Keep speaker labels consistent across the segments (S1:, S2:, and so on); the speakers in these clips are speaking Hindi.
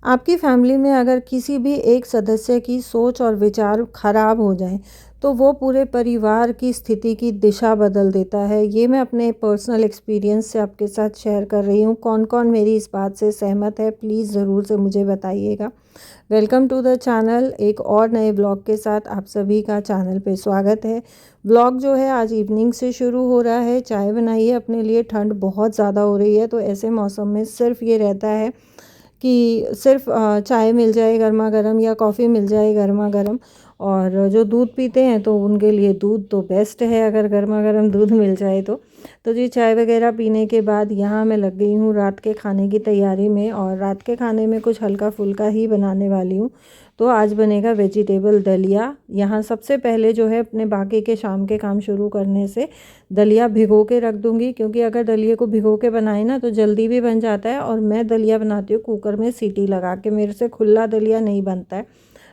S1: आपकी फैमिली में अगर किसी भी एक सदस्य की सोच और विचार खराब हो जाएं तो वो पूरे परिवार की स्थिति की दिशा बदल देता है। ये मैं अपने पर्सनल एक्सपीरियंस से आपके साथ शेयर कर रही हूँ। कौन कौन मेरी इस बात से सहमत है प्लीज़ ज़रूर से मुझे बताइएगा। Welcome to the channel. एक और नए ब्लॉग के साथ आप सभी का चैनल पे स्वागत है। ब्लॉग जो है आज इवनिंग से शुरू हो रहा है। चाय बनाइए अपने लिए, ठंड बहुत ज़्यादा हो रही है तो ऐसे मौसम में सिर्फ ये रहता है कि सिर्फ चाय मिल जाए गर्मा गर्म या कॉफ़ी मिल जाए गर्मा गर्म। और जो दूध पीते हैं तो उनके लिए दूध तो बेस्ट है, अगर गर्मा गर्म दूध मिल जाए तो जी चाय वगैरह पीने के बाद यहाँ मैं लग गई हूँ रात के खाने की तैयारी में। और रात के खाने में कुछ हल्का फुल्का ही बनाने वाली हूँ। तो आज बनेगा वेजिटेबल दलिया। यहाँ सबसे पहले जो है अपने बाकी के शाम के काम शुरू करने से दलिया भिगो के रख दूँगी, क्योंकि अगर दलिए को भिगो के बनाए ना तो जल्दी भी बन जाता है। और मैं दलिया बनाती हूँ कुकर में सीटी लगा के, मेरे से खुला दलिया नहीं बनता है,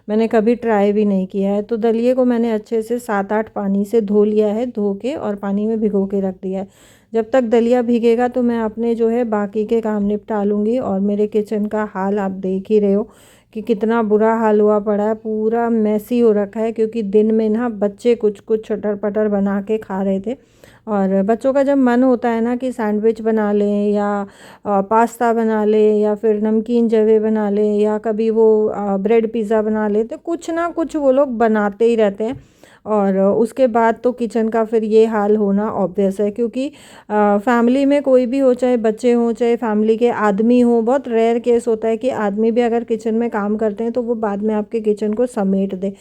S1: मैंने कभी ट्राई भी नहीं किया है। तो दलिए को मैंने अच्छे से 7-8 पानी से धो लिया है, धो के और पानी में भिगो के रख दिया है। जब तक दलिया भीगेगा तो मैं अपने जो है बाकी के काम निपटा लूँगी। और मेरे किचन का हाल आप देख ही रहे हो कि कितना बुरा हाल हुआ पड़ा है, पूरा मैसी हो रखा है। क्योंकि दिन में ना बच्चे कुछ कुछ चटर पटर बना के खा रहे थे। और बच्चों का जब मन होता है ना कि सैंडविच बना लें या पास्ता बना लें या फिर नमकीन जवे बना लें या कभी वो ब्रेड पिज़्ज़ा बना लें, तो कुछ ना कुछ वो लोग बनाते ही रहते हैं। और उसके बाद तो किचन का फिर ये हाल होना ऑब्वियस है। क्योंकि फैमिली में कोई भी हो, चाहे बच्चे हों चाहे फैमिली के आदमी हों, बहुत रेयर केस होता है कि आदमी भी अगर किचन में काम करते हैं तो वो बाद में आपके किचन को समेट दे।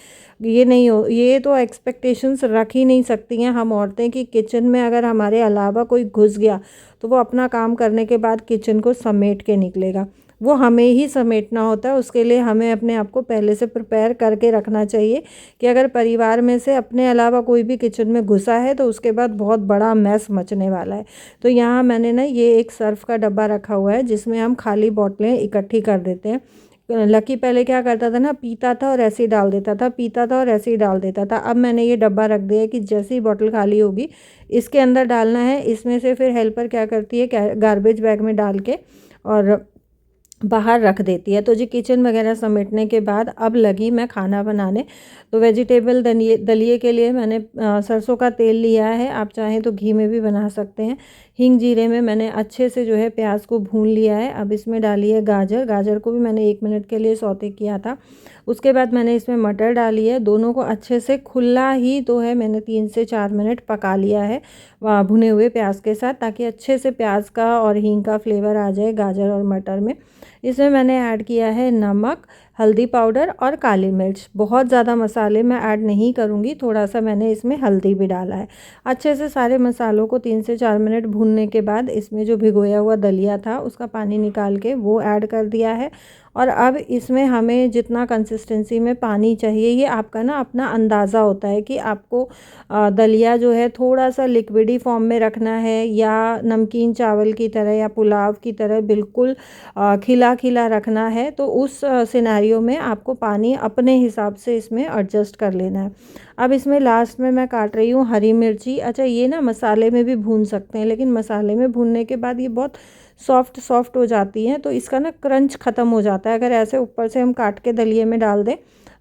S1: ये नहीं हो, ये तो एक्सपेक्टेशंस रख ही नहीं सकती हैं हम औरतें कि किचन में अगर हमारे अलावा कोई घुस गया तो वो अपना काम करने के बाद किचन को समेट के निकलेगा। वो हमें ही समेटना होता है। उसके लिए हमें अपने आप को पहले से प्रिपेयर करके रखना चाहिए कि अगर परिवार में से अपने अलावा कोई भी किचन में घुसा है तो उसके बाद बहुत बड़ा मैस मचने वाला है। तो यहाँ मैंने ना ये एक सर्फ का डब्बा रखा हुआ है जिसमें हम खाली बोतलें इकट्ठी कर देते हैं। लकी पहले क्या करता था ना, पीता था और ऐसे ही डाल देता था, पीता था और ऐसे ही डाल देता था। अब मैंने ये डब्बा रख दिया है कि जैसे ही बोतल खाली होगी इसके अंदर डालना है। इसमें से फिर हेल्पर क्या करती है, गार्बेज बैग में डाल के और बाहर रख देती है। तो जी किचन वगैरह समेटने के बाद अब लगी मैं खाना बनाने। तो वेजिटेबल दलिए के लिए मैंने सरसों का तेल लिया है, आप चाहें तो घी में भी बना सकते हैं। हींग जीरे में मैंने अच्छे से जो है प्याज को भून लिया है। अब इसमें डाली है गाजर, गाजर को भी मैंने 1 मिनट के लिए सौते किया था। उसके बाद मैंने इसमें मटर डाली है, दोनों को अच्छे से खुला ही तो है मैंने 3 से 4 मिनट पका लिया है भुने हुए प्याज के साथ, ताकि अच्छे से प्याज का और हींग का फ्लेवर आ जाए गाजर और मटर में। इसमें मैंने ऐड किया है नमक, हल्दी पाउडर और काली मिर्च। बहुत ज़्यादा मसाले मैं ऐड नहीं करूँगी, थोड़ा सा मैंने इसमें हल्दी भी डाला है। अच्छे से सारे मसालों को 3 से 4 मिनट भूनने के बाद इसमें जो भिगोया हुआ दलिया था उसका पानी निकाल के वो ऐड कर दिया है। और अब इसमें हमें जितना कंसिस्टेंसी में पानी चाहिए ये आपका ना अपना अंदाज़ा होता है कि आपको दलिया जो है थोड़ा सा लिक्विडी फॉर्म में रखना है या नमकीन चावल की तरह या पुलाव की तरह बिल्कुल खिला खिला रखना है। तो उस सिनेरियो में आपको पानी अपने हिसाब से इसमें एडजस्ट कर लेना है। अब इसमें लास्ट में मैं काट रही हूँ हरी मिर्ची। अच्छा, ये ना मसाले में भी भून सकते हैं, लेकिन मसाले में भूनने के बाद ये बहुत सॉफ्ट सॉफ्ट हो जाती हैं तो इसका ना क्रंच ख़त्म हो जाता है। अगर ऐसे ऊपर से हम काट के दलिए में डाल दें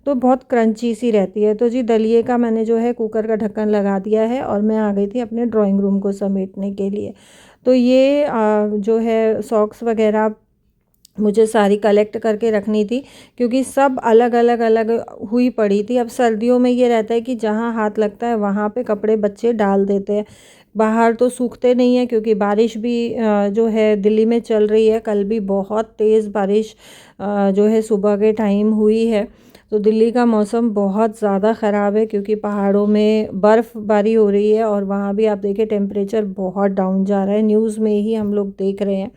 S1: तो बहुत क्रंची सी रहती है। तो जी दलिए का मैंने जो है कुकर का ढक्कन लगा दिया है और मैं आ गई थी अपने ड्राइंग रूम को समेटने के लिए। तो ये जो है सॉक्स वगैरह मुझे सारी कलेक्ट करके रखनी थी, क्योंकि सब अलग अलग अलग हुई पड़ी थी। अब सर्दियों में ये रहता है कि जहाँ हाथ लगता है वहाँ पे कपड़े बच्चे डाल देते हैं, बाहर तो सूखते नहीं है। क्योंकि बारिश भी जो है दिल्ली में चल रही है, कल भी बहुत तेज़ बारिश जो है सुबह के टाइम हुई है। तो दिल्ली का मौसम बहुत ज़्यादा ख़राब है क्योंकि पहाड़ों में बर्फ़बारी हो रही है और वहाँ भी आप देखिए टेम्परेचर बहुत डाउन जा रहा है, न्यूज़ में ही हम लोग देख रहे हैं।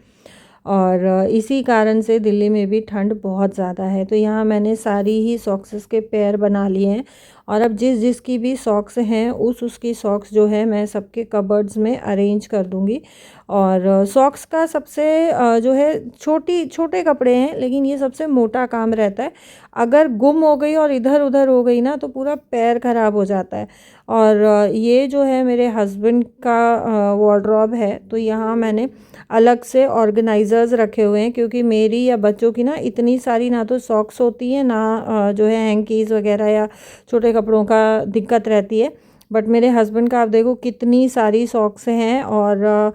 S1: और इसी कारण से दिल्ली में भी ठंड बहुत ज़्यादा है। तो यहाँ मैंने सारी ही सॉक्सेस के पेयर बना लिए हैं और अब जिस जिसकी भी सॉक्स हैं उसकी सॉक्स जो है मैं सबके कबर्ड्स में अरेंज कर दूँगी। और सॉक्स का सबसे जो है छोटे कपड़े हैं, लेकिन ये सबसे मोटा काम रहता है। अगर गुम हो गई और इधर उधर हो गई ना तो पूरा पैर ख़राब हो जाता है। और ये जो है मेरे हस्बैंड का वार्डरोब है, तो यहाँ मैंने अलग से ऑर्गेनाइजर्स रखे हुए हैं, क्योंकि मेरी या बच्चों की ना इतनी सारी ना तो सॉक्स होती हैं, ना जो है हैंकीज़ वगैरह या छोटे कपड़ों का दिक्कत रहती है। बट मेरे हस्बैंड का आप देखो कितनी सारी सॉक्स हैं, और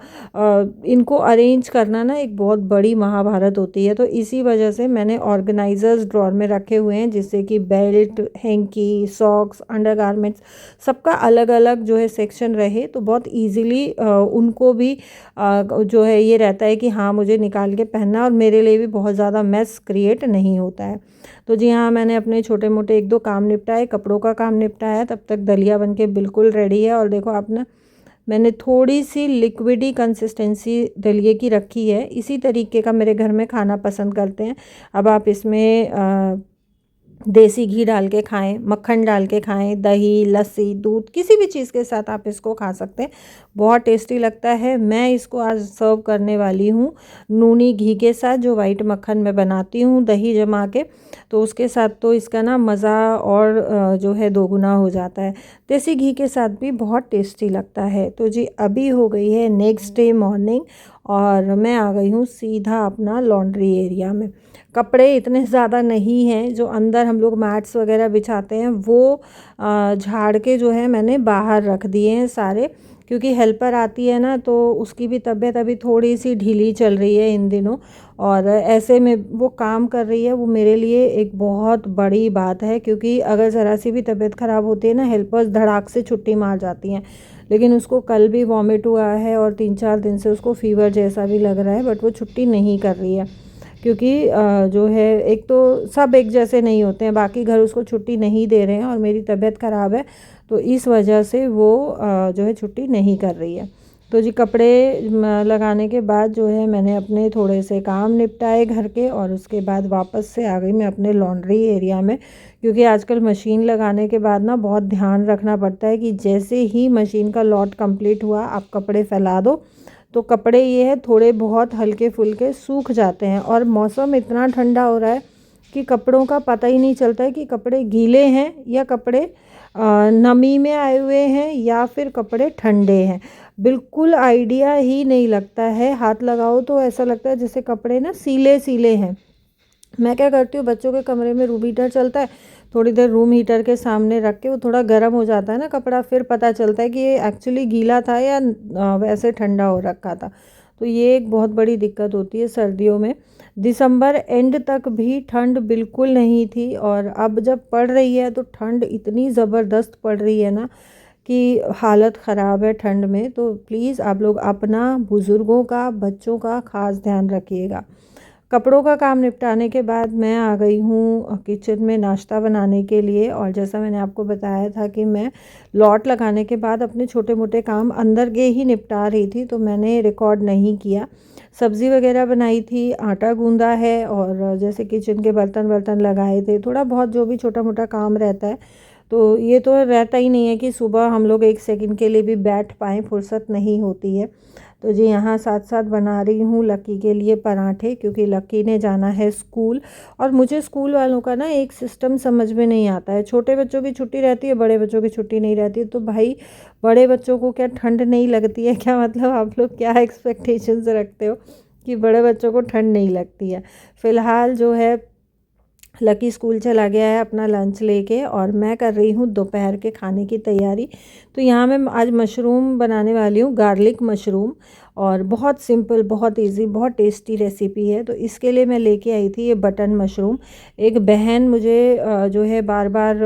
S1: इनको अरेंज करना ना एक बहुत बड़ी महाभारत होती है। तो इसी वजह से मैंने ऑर्गेनाइजर्स ड्रॉर में रखे हुए हैं, जिससे कि बेल्ट, हैंकी, सॉक्स, अंडरगारमेंट्स सबका अलग अलग जो है सेक्शन रहे, तो बहुत इजीली उनको भी जो है ये रहता है कि हाँ मुझे निकाल के पहनना, और मेरे लिए भी बहुत ज़्यादा मेस क्रिएट नहीं होता है। तो जी हाँ, मैंने अपने छोटे मोटे एक दो काम निपटाए, कपड़ों का काम निपटाया, तब तक दलिया बन के बिल्कुल रेडी है। और देखो आप ना, मैंने थोड़ी सी लिक्विडी कंसिस्टेंसी दलिए की रखी है। इसी तरीके का मेरे घर में खाना पसंद करते हैं। अब आप इसमें देसी घी डाल के खाएं, मक्खन डाल के खाएं, दही, लस्सी, दूध, किसी भी चीज़ के साथ आप इसको खा सकते हैं, बहुत टेस्टी लगता है। मैं इसको आज सर्व करने वाली हूँ नूनी घी के साथ, जो वाइट मक्खन मैं बनाती हूँ दही जमा के, तो उसके साथ तो इसका ना मज़ा और जो है दोगुना हो जाता है। देसी घी के साथ भी बहुत टेस्टी लगता है। तो जी अभी हो गई है नेक्स्ट डे मॉर्निंग, और मैं आ गई हूँ सीधा अपना लॉन्ड्री एरिया में। कपड़े इतने ज़्यादा नहीं हैं, जो अंदर हम लोग मैट्स वगैरह बिछाते हैं वो झाड़ के जो है मैंने बाहर रख दिए हैं सारे, क्योंकि हेल्पर आती है ना तो उसकी भी तबीयत अभी थोड़ी सी ढीली चल रही है इन दिनों, और ऐसे में वो काम कर रही है, वो मेरे लिए एक बहुत बड़ी बात है। क्योंकि अगर ज़रा सी भी तबीयत ख़राब होती है ना, हेल्पर्स धड़ाक से छुट्टी मार जाती हैं। लेकिन उसको कल भी वॉमिट हुआ है, और 3-4 दिन से उसको फ़ीवर जैसा भी लग रहा है, बट वो छुट्टी नहीं कर रही है। क्योंकि जो है एक तो सब एक जैसे नहीं होते हैं, बाकी घर उसको छुट्टी नहीं दे रहे हैं, और मेरी तबीयत ख़राब है तो इस वजह से वो जो है छुट्टी नहीं कर रही है। तो जी कपड़े लगाने के बाद जो है मैंने अपने थोड़े से काम निपटाए घर के, और उसके बाद वापस से आ गई मैं अपने लॉन्ड्री एरिया में। क्योंकि आजकल मशीन लगाने के बाद ना बहुत ध्यान रखना पड़ता है कि जैसे ही मशीन का लॉट कंप्लीट हुआ आप कपड़े फैला दो, तो कपड़े ये है थोड़े बहुत हल्के फुल्के सूख जाते हैं। और मौसम इतना ठंडा हो रहा है कि कपड़ों का पता ही नहीं चलता है कि कपड़े गीले हैं या कपड़े नमी में आए हुए हैं या फिर कपड़े ठंडे हैं। बिल्कुल आइडिया ही नहीं लगता है, हाथ लगाओ तो ऐसा लगता है जैसे कपड़े ना सीले सीले हैं। मैं क्या करती हूँ, बच्चों के कमरे में रूम हीटर चलता है, थोड़ी देर रूम हीटर के सामने रख के वो थोड़ा गर्म हो जाता है ना कपड़ा, फिर पता चलता है कि ये एक्चुअली गीला था या वैसे ठंडा हो रखा था। तो ये एक बहुत बड़ी दिक्कत होती है सर्दियों में। दिसंबर एंड तक भी ठंड बिल्कुल नहीं थी, और अब जब पड़ रही है तो ठंड इतनी ज़बरदस्त पड़ रही है ना कि हालत ख़राब है ठंड में। तो प्लीज़ आप लोग अपना, बुज़ुर्गों का, बच्चों का ख़ास ध्यान रखिएगा। कपड़ों का काम निपटाने के बाद मैं आ गई हूँ किचन में नाश्ता बनाने के लिए। और जैसा मैंने आपको बताया था कि मैं लॉट लगाने के बाद अपने छोटे मोटे काम अंदर के ही निपटा रही थी, तो मैंने रिकॉर्ड नहीं किया। सब्ज़ी वगैरह बनाई थी, आटा गूंदा है, और जैसे किचन के बर्तन लगाए थे, थोड़ा बहुत जो भी छोटा मोटा काम रहता है। तो ये तो रहता ही नहीं है कि सुबह हम लोग एक सेकंड के लिए भी बैठ पाएँ, फुर्सत नहीं होती है। तो जी यहाँ साथ साथ बना रही हूँ लक्की के लिए पराठे, क्योंकि लक्की ने जाना है स्कूल। और मुझे स्कूल वालों का ना एक सिस्टम समझ में नहीं आता है। छोटे बच्चों की छुट्टी रहती है, बड़े बच्चों की छुट्टी नहीं रहती है। तो भाई बड़े बच्चों को क्या ठंड नहीं लगती है क्या? मतलब आप लोग क्या एक्सपेक्टेशंस रखते हो कि बड़े बच्चों को ठंड नहीं लगती है? फ़िलहाल जो है लकी स्कूल चला गया है अपना लंच लेके, और मैं कर रही हूँ दोपहर के खाने की तैयारी। तो यहाँ मैं आज मशरूम बनाने वाली हूँ, गार्लिक मशरूम, और बहुत सिंपल, बहुत इजी, बहुत टेस्टी रेसिपी है। तो इसके लिए मैं लेके आई थी ये बटन मशरूम। एक बहन मुझे जो है बार बार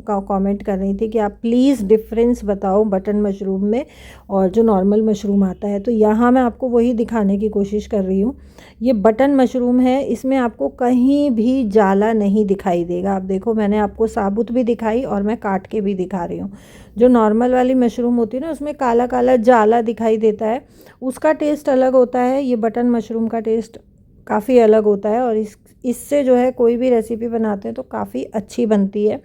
S1: का कमेंट कर रही थी कि आप प्लीज़ डिफरेंस बताओ बटन मशरूम में और जो नॉर्मल मशरूम आता है। तो यहाँ मैं आपको वही दिखाने की कोशिश कर रही हूँ। ये बटन मशरूम है, इसमें आपको कहीं भी जाला नहीं दिखाई देगा। आप देखो, मैंने आपको साबुत भी दिखाई और मैं काट के भी दिखा रही हूँ। जो नॉर्मल वाली मशरूम होती है ना, उसमें काला काला जाला दिखाई देता है, उसका टेस्ट अलग होता है। ये बटन मशरूम का टेस्ट काफ़ी अलग होता है, और इससे जो है कोई भी रेसिपी बनाते हैं तो काफ़ी अच्छी बनती है।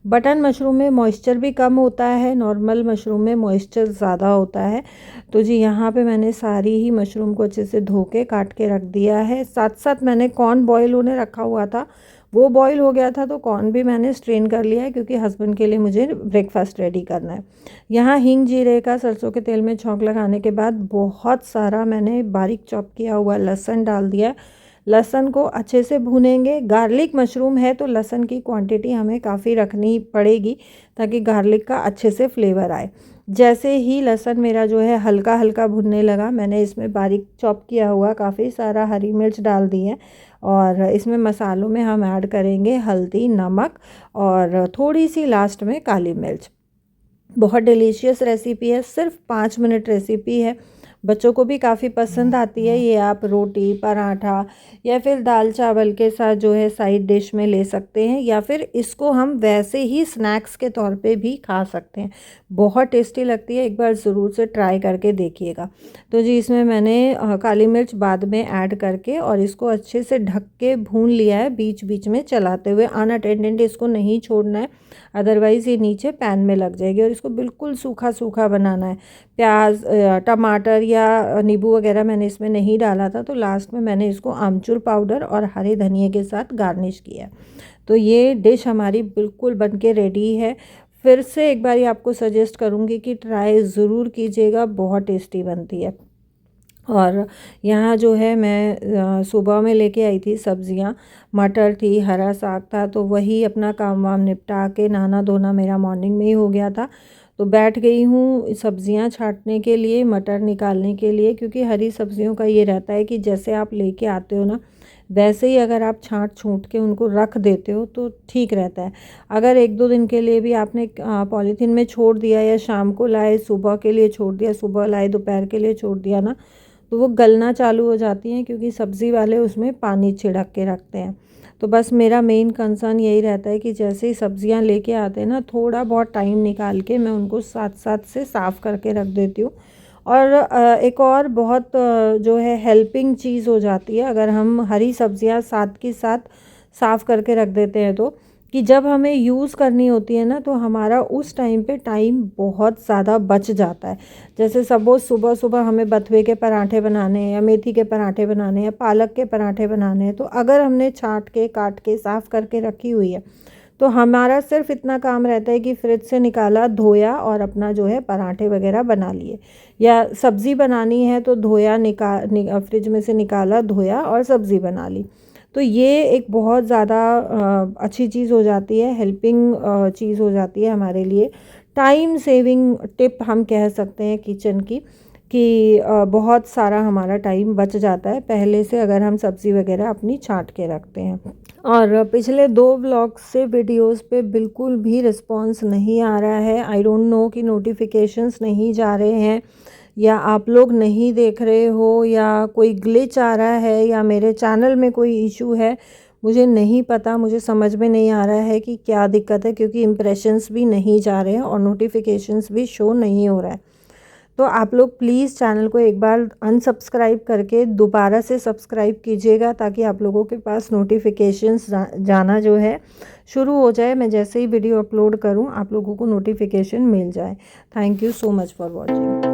S1: बटन मशरूम में मॉइस्चर भी कम होता है, नॉर्मल मशरूम में मॉइस्चर ज़्यादा होता है। तो जी यहाँ पे मैंने सारी ही मशरूम को अच्छे से धो के काट के रख दिया है। साथ साथ मैंने कॉर्न बॉईल होने रखा हुआ था, वो बॉईल हो गया था तो कॉर्न भी मैंने स्ट्रेन कर लिया है, क्योंकि हस्बैंड के लिए मुझे ब्रेकफास्ट रेडी करना है। यहाँ हींग जीरे का सरसों के तेल में छौंक लगाने के बाद बहुत सारा मैंने बारीक चॉप किया हुआ लहसुन डाल दिया। लहसुन को अच्छे से भूनेंगे। गार्लिक मशरूम है तो लहसुन की क्वांटिटी हमें काफ़ी रखनी पड़ेगी, ताकि गार्लिक का अच्छे से फ्लेवर आए। जैसे ही लहसुन मेरा जो है हल्का हल्का भुनने लगा, मैंने इसमें बारीक चॉप किया हुआ काफ़ी सारा हरी मिर्च डाल दी है। और इसमें मसालों में हम ऐड करेंगे हल्दी, नमक और थोड़ी सी लास्ट में काली मिर्च। बहुत डिलीशियस रेसिपी है, सिर्फ 5 मिनट रेसिपी है। बच्चों को भी काफ़ी पसंद आती है। ये आप रोटी, पराठा या फिर दाल चावल के साथ जो है साइड डिश में ले सकते हैं, या फिर इसको हम वैसे ही स्नैक्स के तौर पे भी खा सकते हैं। बहुत टेस्टी लगती है, एक बार ज़रूर से ट्राई करके देखिएगा। तो जी इसमें मैंने काली मिर्च बाद में ऐड करके और इसको अच्छे से ढक के भून लिया है, बीच बीच में चलाते हुए। अनअटेंडेंट इसको नहीं छोड़ना है, अदरवाइज़ ये नीचे पैन में लग जाएगी। और इसको बिल्कुल सूखा सूखा बनाना है। प्याज, टमाटर या नींबू वगैरह मैंने इसमें नहीं डाला था, तो लास्ट में मैंने इसको आमचूर पाउडर और हरे धनिए के साथ गार्निश किया। तो ये डिश हमारी बिल्कुल बनके रेडी है। फिर से एक बार आपको सजेस्ट करूँगी कि ट्राई ज़रूर कीजिएगा, बहुत टेस्टी बनती है। और यहाँ जो है मैं सुबह में लेके आई थी सब्जियाँ, मटर थी, हरा साग था, तो वही अपना काम वाम निपटा के नहाना धोना मेरा मॉर्निंग में ही हो गया था। तो बैठ गई हूँ सब्जियाँ छाँटने के लिए, मटर निकालने के लिए, क्योंकि हरी सब्जियों का ये रहता है कि जैसे आप लेके आते हो ना, वैसे ही अगर आप छाँट छूट के उनको रख देते हो तो ठीक रहता है। अगर 1-2 दिन के लिए भी आपने पॉलीथीन में छोड़ दिया, या शाम को लाए सुबह के लिए छोड़ दिया, सुबह लाए दोपहर के लिए छोड़ दिया ना, तो वो गलना चालू हो जाती हैं, क्योंकि सब्ज़ी वाले उसमें पानी छिड़क के रखते हैं। तो बस मेरा मेन कंसर्न यही रहता है कि जैसे ही सब्जियां लेके आते हैं ना, थोड़ा बहुत टाइम निकाल के मैं उनको साथ साथ से साफ़ करके रख देती हूँ। और एक और बहुत जो है हेल्पिंग चीज़ हो जाती है, अगर हम हरी सब्जियां साथ के साथ साफ़ करके रख देते हैं, तो कि जब हमें यूज़ करनी होती है ना, तो हमारा उस टाइम पे टाइम बहुत ज़्यादा बच जाता है। जैसे सपोज़ सुबह सुबह हमें बथुए के पराठे बनाने हैं, या मेथी के पराठे बनाने हैं, या पालक के पराठे बनाने हैं, तो अगर हमने छाँट के काट के साफ़ करके रखी हुई है, तो हमारा सिर्फ इतना काम रहता है कि फ्रिज से निकाला, धोया और अपना जो है पराठे वगैरह बना लिए। या सब्ज़ी बनानी है तो धोया, फ्रिज में से निकाला, धोया और सब्ज़ी बना ली। तो ये एक बहुत ज़्यादा अच्छी चीज़ हो जाती है, हेल्पिंग चीज़ हो जाती है हमारे लिए। टाइम सेविंग टिप हम कह सकते हैं किचन की, कि बहुत सारा हमारा टाइम बच जाता है पहले से, अगर हम सब्ज़ी वगैरह अपनी छाँट के रखते हैं। और पिछले 2 व्लॉग्स से वीडियोस पे बिल्कुल भी रिस्पॉन्स नहीं आ रहा है। आई डोंट नो कि नोटिफिकेशंस नहीं जा रहे हैं, या आप लोग नहीं देख रहे हो, या कोई ग्लिच आ रहा है, या मेरे चैनल में कोई इशू है, मुझे नहीं पता। मुझे समझ में नहीं आ रहा है कि क्या दिक्कत है, क्योंकि इम्प्रेशंस भी नहीं जा रहे हैं और नोटिफिकेशंस भी शो नहीं हो रहा है। तो आप लोग प्लीज़ चैनल को एक बार अनसब्सक्राइब करके दोबारा से सब्सक्राइब कीजिएगा, ताकि आप लोगों के पास नोटिफिकेशंस जाना जो है शुरू हो जाए। मैं जैसे ही वीडियो अपलोड करूं, आप लोगों को नोटिफिकेशन मिल जाए। Thank you so much for watching.